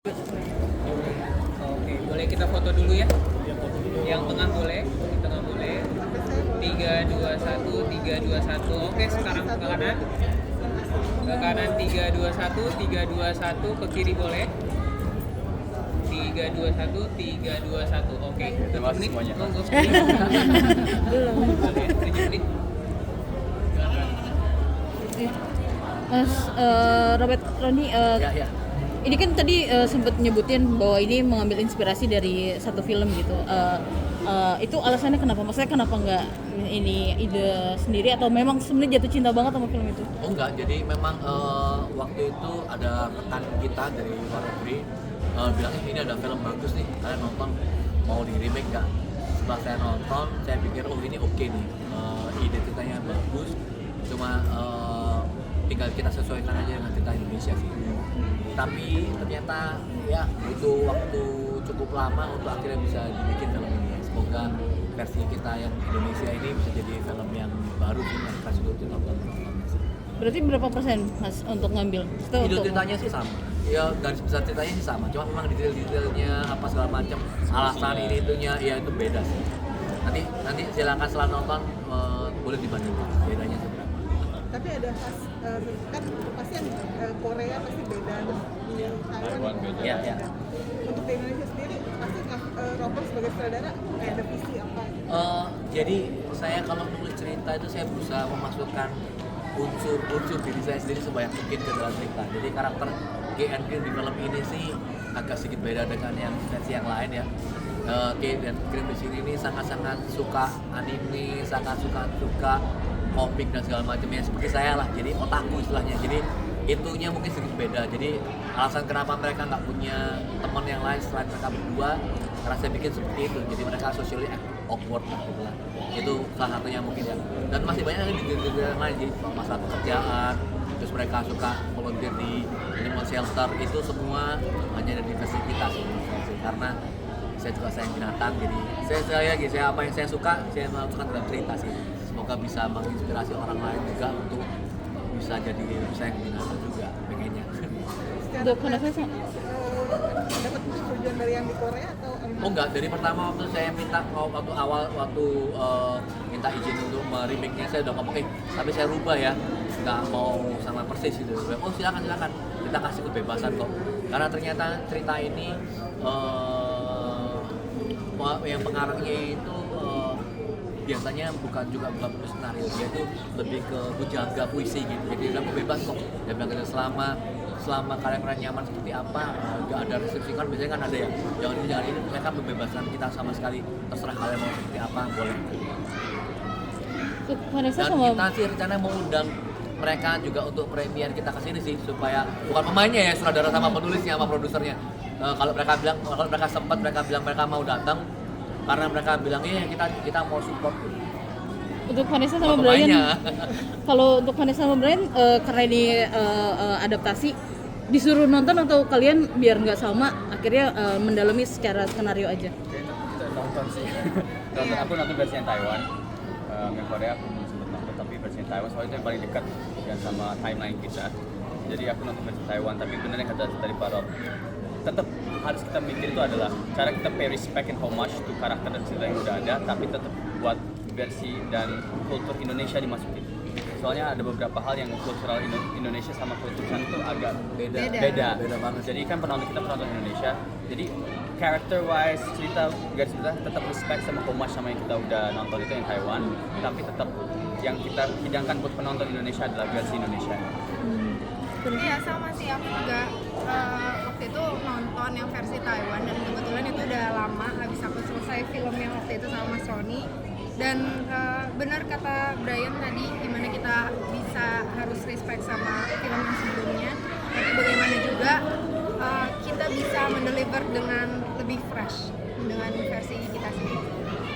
Oke, boleh kita foto dulu ya? Yang tengah boleh, di tengah boleh. 3, 2, 1, 3, 2, 1. Oke, sekarang ke kanan. Ke kanan 3, 2, 1, 3, 2, 1. Ke kiri boleh. 3, 2, 1, 3, 2, 1. Oke, Terima kasih semuanya. Monggo. Belum. Boleh, 7 menit. Mas Robert Roni, Ya. ini kan tadi sempat nyebutin bahwa ini mengambil inspirasi dari satu film gitu. Itu alasannya kenapa? Maksudnya kenapa nggak ini ide sendiri atau memang sebenarnya jatuh cinta banget sama film itu? Oh enggak, jadi memang waktu itu ada rekan kita dari luar negeri bilangnya ini ada film bagus nih, kalian nonton, mau di remake nggak? Setelah saya nonton, saya pikir oh ini oke nih, ide ceritanya bagus, cuma tinggal kita sesuaikan aja dengan cerita Indonesia sih. Tapi ternyata ya butuh waktu cukup lama untuk akhirnya bisa dibikin film ini. Semoga versi kita yang Indonesia ini bisa jadi film yang baru sih yang kasih dulu ditonton. Berarti berapa persen Mas untuk ngambil? Ide ceritanya sih sama. Ya garis besar ceritanya sih sama. Cuma memang detail-detailnya apa segala macam, alasan ini itunya ya itu beda sih. Nanti silakan setelah nonton boleh dibandingkan bedanya seberapa. Tapi ada khas kan pasti yang Korea pasti beda, terus di Taiwan beda. Ya. Untuk di Indonesia sendiri pasti Robert sebagai sutradara kayak ada visi apa gitu. Jadi saya kalau nulis cerita itu saya berusaha memasukkan unsur diri saya sendiri sebanyak mungkin ke dalam cerita. Jadi karakter GN Green di film ini sih agak sedikit beda dengan yang versi yang lain ya. GN Green di sini ini sangat-sangat suka anime, sangat suka komik dan segala macamnya seperti saya lah. Jadi otaku istilahnya. Jadi itunya mungkin sedikit beda. Jadi alasan kenapa mereka nggak punya teman yang lain selain mereka berdua, karena saya bikin seperti itu. Jadi mereka socially awkward lah gitu lah. Itu salah satunya mungkin ya. Dan masih banyak lagi di yang lain. Jadi masalah pekerjaan, terus mereka suka volunteer di animal shelter, itu semua hanya dari versi kita sih. Karena saya juga sayang binatang, jadi saya apa yang saya suka saya masukkan dalam cerita sih. Semoga bisa menginspirasi orang lain juga untuk bisa jadi sayang binatang juga pengennya. Untuk Vanessa Dapat persetujuan dari yang di Korea atau Oh enggak, dari pertama waktu saya minta waktu minta izin untuk meremake-nya saya udah ngomong tapi saya rubah ya, nggak mau sama persis gitu. Oh silakan kita kasih kebebasan kok, karena ternyata cerita ini yang pengarangnya itu biasanya bukan penulis skenario, dia itu lebih ke pujangga puisi gitu. Jadi dia bilang bebas kok, dia bilang gitu, selama kalian merasa nyaman seperti apa, nggak ada restriksi. Kan biasanya kan ada ya, jangan ini mereka membebaskan kita sama sekali, terserah kalian mau seperti apa, boleh. Vanessa Dan sama kita sih rencana mau undang mereka juga untuk premier kita kesini sih, supaya bukan pemainnya ya, sutradara sama penulisnya sama produsernya. Kalau mereka sempat mereka bilang mereka mau datang karena mereka bilang kita mau support. untuk Vanessa sama Brian. Kalau untuk Vanessa sama Brian karena ini adaptasi, disuruh nonton atau kalian biar nggak sama akhirnya mendalami secara skenario aja? Nonton sih. Aku nonton versi yang Taiwan. Yang Korea aku belum sempat nonton, tapi versi yang Taiwan soalnya itu yang paling dekat dan sama timeline kita. Jadi aku nonton versi Taiwan, tapi benar yang kata dari Pak Rob, tetap harus kita mikir itu adalah cara kita pay respect and homage to karakter dan cerita yang udah ada, tapi tetap buat versi dan kultur Indonesia dimasukin. Soalnya ada beberapa hal yang kultural Indonesia sama kultur sana itu agak beda banget. Jadi kan kita penonton Indonesia, jadi character wise cerita garis besar tetap respect sama homage sama yang kita udah nonton itu yang Taiwan, tapi tetap yang kita hidangkan buat penonton Indonesia adalah versi Indonesia. Iya sama sih, aku juga waktu itu nonton yang versi Taiwan dan kebetulan itu udah lama habis aku selesai film yang waktu itu sama Mas Roni. Dan benar kata Brian tadi, gimana kita bisa harus respect sama film yang sebelumnya, tapi bagaimana juga kita bisa mendeliver dengan lebih fresh dengan versi kita sendiri.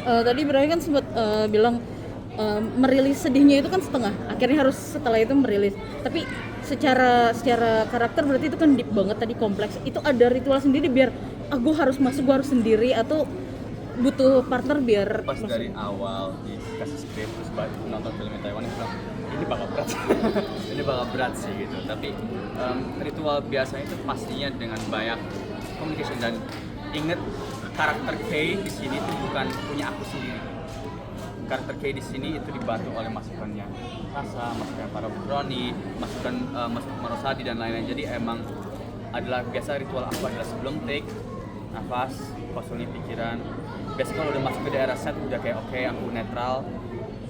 Tadi Brian kan sempat bilang merilis sedihnya itu kan setengah, akhirnya harus setelah itu merilis. Tapi secara karakter berarti itu kan deep banget tadi, kompleks. Itu ada ritual sendiri biar gue harus masuk, gue harus sendiri, atau butuh partner biar Pas dari awal dikasih script terus nonton film Taiwan itu bilang ini bakal berat. Ini bakal berat sih gitu. Tapi ritual biasanya itu pastinya dengan banyak communication dan inget karakter Kay di sini itu bukan punya aku sendiri. Karakter Kay di sini itu dibantu oleh masukannya Sasa, masukan para Brony, masukan Marosadi dan lain-lain. Jadi emang adalah biasa ritual aku adalah sebelum take nafas, kosongin pikiran. Biasanya kalau udah masuk ke daerah set udah kayak oke, aku netral.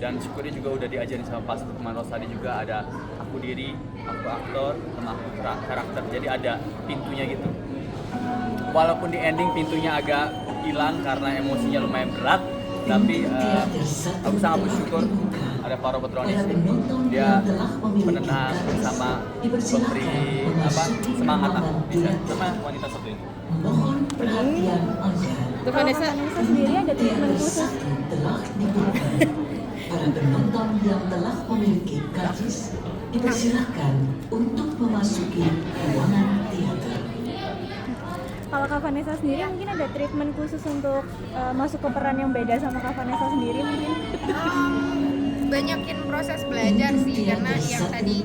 Dan syukurnya juga udah diajarin sama pas teman Rosadi juga ada aku diri, aku aktor, sama aku karakter. Jadi ada pintunya gitu. Walaupun di ending pintunya agak hilang karena emosinya lumayan berat, tapi aku sangat bersyukur ada Pak Robert Ronis. Dia penenang sama memberi semangat aku bisa sama wanita satu ini. Untuk Vanessa sendiri ada treatment khusus. Para penonton yang telah memiliki karcis dipersilakan untuk memasuki ruangan teater. Kalau Kak Vanessa sendiri mungkin ada treatment khusus untuk masuk ke peran yang beda sama Kak Vanessa sendiri mungkin? Banyakin proses belajar sih, karena yang tadi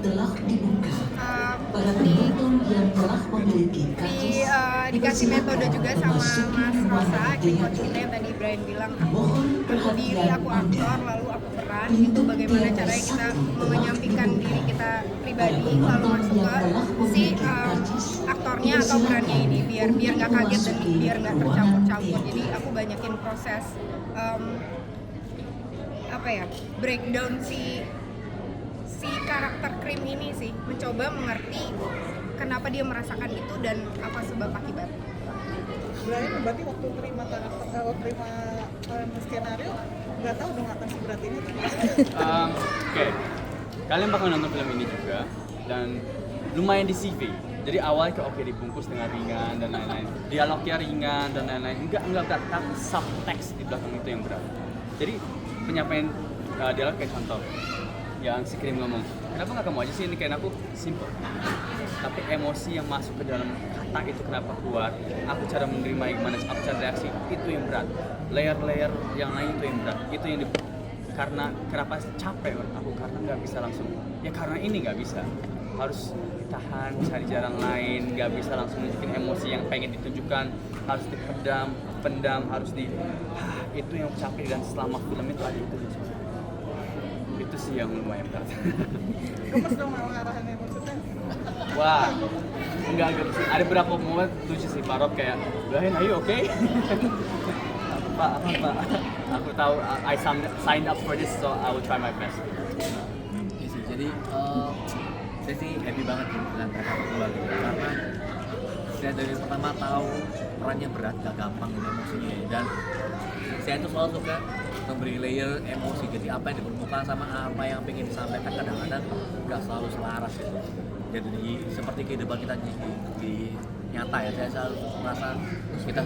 dikasih metode juga sama Mas Rosa, acting coach kita yang tadi Brian bilang aku diri, aku aktor, lalu aku peran, itu bagaimana caranya kita menyampaikan diri kita pribadi lalu masuk ke si aktornya atau perannya ini biar nggak kaget dan biar nggak tercampur-campur. Jadi aku banyakin proses breakdown si karakter Krim ini sih, mencoba mengerti kenapa dia merasakan itu dan apa sebab akibat. Brian berarti waktu terima skenario nggak tahu dong akan seberat ini. Oke. Kalian bakal nonton film ini juga dan lumayan di CV. Jadi awalnya kayak oke dibungkus dengan ringan dan lain-lain. Dialognya ringan dan lain-lain. Enggak berat, tapi subtext di belakang itu yang berat. Jadi penyampaian dialog kayak contoh yang si Krim ngomong, kenapa nggak kamu aja sih, ini kayak aku simple. Tapi emosi yang masuk ke dalam kata itu kenapa keluar, aku cara menerima gimana, aku cara reaksi, itu yang berat. Layer-layer yang lain itu yang berat. Itu yang karena kenapa capek aku, karena nggak bisa langsung. Ya karena ini nggak bisa. Harus ditahan, cari jalan lain, nggak bisa langsung nunjukin emosi yang pengen ditunjukkan, harus pendam, harus itu yang capek. Dan selama film itu ada itu sih yang lumayan berat. Gemes dong arahannya maksudnya. Wah, enggak sih. Ada beberapa momen lucu sih, Pak Rob kayak, Brian, ayo oke? Pak, aku tahu I signed up for this, so I will try my best. Iya sih, jadi saya sih happy banget dengan mereka berdua gitu, karena saya dari pertama tahu perannya berat, gak gampang gitu emosinya, dan saya tuh selalu suka memberi layer emosi, jadi apa yang di permukaan sama apa yang pengen disampaikan kadang-kadang gak selalu selaras gitu. Jadi seperti kehidupan kita di nyata ya, saya selalu merasa kita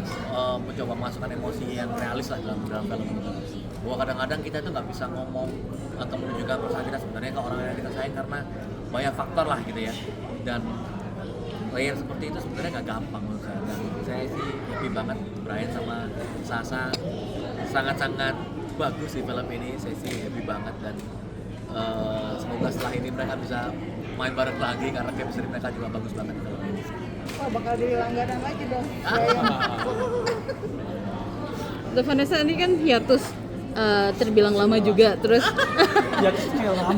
mencoba memasukkan emosi yang realis lah dalam film gitu. Bahwa kadang-kadang kita tuh nggak bisa ngomong atau menunjukkan perasaan kita sebenarnya ke orang yang kita sayang karena banyak faktor lah gitu ya. Dan layer seperti itu sebenarnya nggak gampang menurut saya. Dan saya sih happy banget Brian sama Sasa sangat-sangat bagus di film ini. Saya sih happy banget dan semoga setelah ini mereka bisa main bareng lagi karena chemistry mereka juga bagus banget di film ini. Oh, bakal jadi langganan lagi dong. The Vanessa ini kan hiatus terbilang lama juga, terus Hiatus kayak lama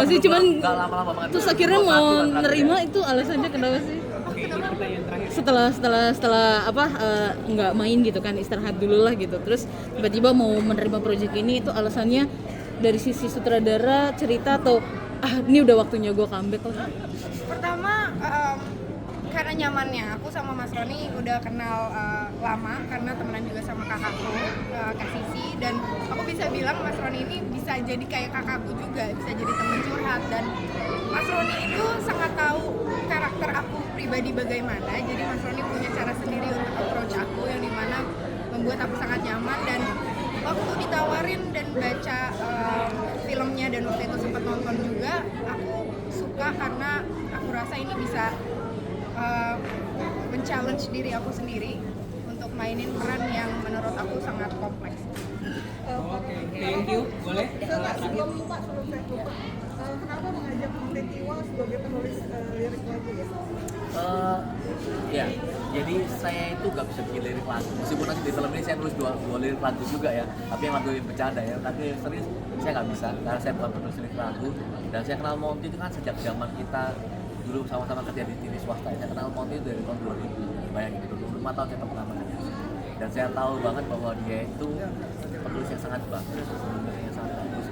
masih cuman Nggak lama-lama banget. terus akhirnya mau nerima itu alasannya kenapa sih? Setelah nggak main gitu kan, istirahat dulu lah gitu, terus tiba-tiba mau menerima proyek ini, itu alasannya dari sisi sutradara, cerita, atau ini udah waktunya gue comeback lah? Pertama karena nyamannya, aku sama Mas Roni udah kenal lama karena temenan juga sama kakakku, Kak Sisi, dan aku bisa bilang Mas Roni ini bisa jadi kayak kakakku juga, bisa jadi teman curhat, dan Mas Roni itu sangat tahu karakter aku pribadi bagaimana, jadi Mas Roni punya cara sendiri untuk approach aku yang dimana membuat aku sangat nyaman. Dan waktu ditawarin dan baca filmnya dan waktu itu sempat nonton juga, aku suka karena aku rasa ini bisa men-challenge diri aku sendiri untuk mainin peran yang menurut aku sangat kompleks. Oke, thank you. Boleh? Sebelum lupa, kenapa mengajak Teh Iwa sebagai penulis lirik lagu ya? Ya, jadi saya itu gak bisa bikin lirik lagu. Meskipun nanti di film ini saya nulis dua lirik lagu juga ya, tapi yang lagu yang bercanda ya. Tapi serius saya nggak bisa karena saya bukan penulis lirik lagu. Dan saya kenal Monty itu kan sejak zaman kita dulu sama-sama kerja di TV swasta. Saya kenal Monty itu dari tahun 2000. Bayangin itu 25 tahun saya pertama kali. Dan saya tahu banget bahwa dia itu penulis yang sangat bagus, penulis yang sangat bagus.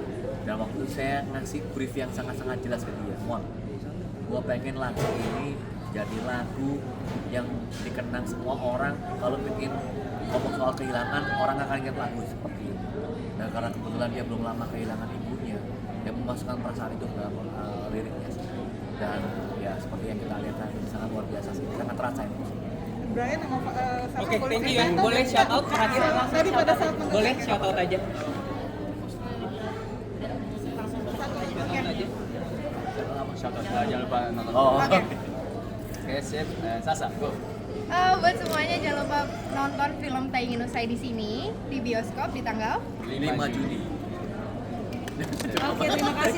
Dan waktu itu saya ngasih brief yang sangat-sangat jelas ke dia. Mon, gua pengen lagu ini jadi lagu yang dikenang semua orang. Kalau bikin ngomong soal kehilangan, orang akan ingat lagu seperti ini. Dan karena kebetulan dia belum lama kehilangan ibunya, dia memasukkan perasaan itu dalam liriknya. Dan ya seperti yang kita lihat tadi, sangat luar biasa sih, sangat terasa ini. Brian sama Saka Oke, boleh thank you ya. cerita Boleh nggak? shout out terakhir. Tadi pada saat Boleh mendengar shout out aja. Shout out jangan lupa nonton. Oh, Oke. Oke, sip. Sasa, go. Buat semuanya jangan lupa nonton film Tak Ingin Usai di sini di bioskop di tanggal 5 Juni. Oke, terima kasih.